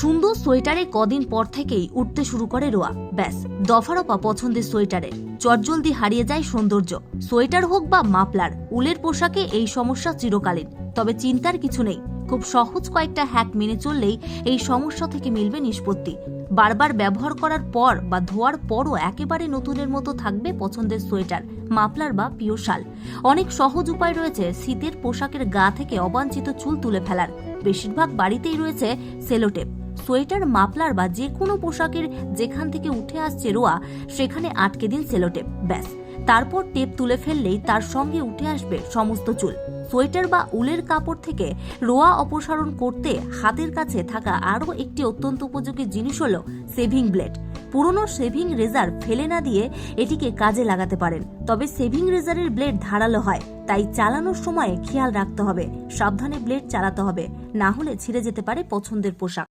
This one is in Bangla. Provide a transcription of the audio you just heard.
সুন্দর সোয়েটারে কদিন পর থেকেই উঠতে শুরু করে রোয়া। ব্যাস, দফারফা পছন্দের সোয়েটারে চটজলদি হারিয়ে যায় সৌন্দর্য। সোয়েটার হোক বা মাফলার, উলের পোশাকে এই সমস্যা চিরকালীন। তবে চিন্তার কিছু নেই, খুব সহজ কয়েকটা হ্যাক মেনে চললেই এই সমস্যা থেকে মিলবে নিষ্পত্তি। বারবার ব্যবহার করার পর বা ধোয়ার পরও একেবারে নতুনের মতো থাকবে পছন্দের সোয়েটার, মাফলার বা পিও শাল। অনেক সহজ উপায় রয়েছে শীতের পোশাকের গা থেকে অবাঞ্ছিত চুল তুলে ফেলার। বেশিরভাগ বাড়িতেই রয়েছে সেলোটেপ। সোয়েটার, মাফলার বা যে কোনো পোশাকের যেখান থেকে উঠে আসছে রোয়া, সেখানে আটকে দিন সেলোটেপ। ব্যাস, তারপর টেপ তুলে ফেললেই তার সঙ্গে উঠে আসবে সমস্ত চুল। সোয়েটার বা উলের কাপড় থেকে রোয়া অপসারণ করতে হাতের কাছে থাকা আরও একটি অত্যন্ত উপযোগী জিনিস হলো সেভিং ব্লেড। পুরনো সেভিং রেজার ফেলে না দিয়ে এটিকে কাজে লাগাতে পারেন। তবে সেভিং রেজারের ব্লেড ধারালো হয়, তাই চালানোর সময় খেয়াল রাখতে হবে, সাবধানে ব্লেড চালাতে হবে, না হলে ছিঁড়ে যেতে পারে পছন্দের পোশাক।